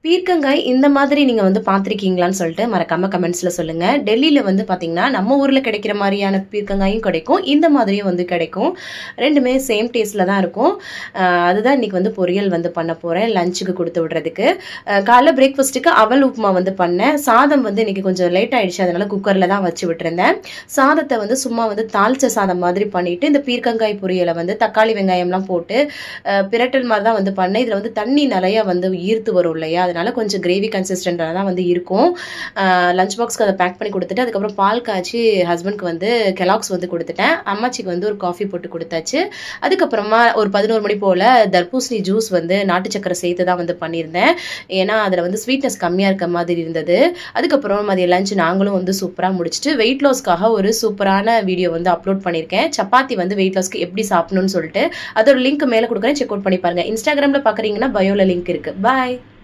பீர்க்கங்காய் இந்த மாதிரி நீங்க வந்து பார்த்துருக்கீங்களான்னு சொல்லிட்டு மறக்காம கமெண்ட்ஸ்ல சொல்லுங்க. டெல்லியில வந்து பார்த்தீங்கன்னா, நம்ம ஊர்ல கிடைக்கிற மாரியான பீர்க்கங்காயும் கிடைக்கும். இந்த மாதிரியும் வந்து கிடைக்கும். 2மே சேம் டேஸ்ட்ல தான் இருக்கும். அதுதான் இன்னைக்கு வந்து பொரியல் வந்து பண்ண போறேன். லஞ்சுக்கு குடுத்து விடுறதுக்கு. காலைல பிரேக்ஃபாஸ்ட்டுக்கு அவல் உப்புமா வந்து பண்ணேன். சாதம் வந்து இன்னைக்கு கொஞ்சம் லேட் ஆயிடுச்சு. அதனால குக்கர்ல தான் வச்சு விட்டுருந்தேன். சாதத்த வந்து சும்மா வந்து தாளிச்ச சாதம் மாதிரி பண்ணிட்டு, இந்த பீர்க்கங்காய் பொரியல வந்து தக்காளி, வெங்காயம்லாம் போட்டு பிரட்டல் மாரி தான் வந்து பண்ணேன். இதுல வந்து தண்ணி நெறைய வந்து ஈர்த்து வரும் இல்லையா? அதனால கொஞ்சம் கிரேவி கன்சிஸ்டன்ட்டா தான் வந்து இருக்கும். லஞ்ச் பாக்ஸ்க்கு அத பேக் பண்ணி குடுத்துட்டு, அதுக்கப்புறம் பால் காய்ச்சி ஹஸ்பண்ட்க்கு வந்து கெல்லாக்ஸ் வந்து குடுத்துட்டேன். அம்மாச்சிக்கு வந்து ஒரு காஃபி போட்டு குடுத்தாச்சு. அதுக்கப்புறமா ஒரு 11 மணி போல தர்பூசணி ஜூஸ் வந்து நாட்டு சர்க்கரை சேர்த்து தான் வந்து பண்ணியிருந்தேன். ஏன்னா, அதுல வந்து ஸ்வீட்னஸ் கம்மியா இருக்க மாதிரி இருந்தது. அதுக்கப்புறம் மதிய லஞ்ச் நாங்களும் வந்து சூப்பரா முடிச்சுட்டு, வெயிட் லாஸ்க்காக ஒரு சூப்பரான வீடியோ வந்து அப்லோட் பண்ணியிருக்கேன். சப்பாத்தி வந்து வெயிட் லாஸ்க்கு எப்படி சாப்பிடணும்னு சொல்லிட்டு, அதோட லிங்க் மேல குடுக்குறேன். செக் அவுட் பண்ணி பாருங்க. இன்ஸ்டாகிராம்ல பார்க்குறீங்கன்னா பயோல லிங்க் இருக்கு. பாய்.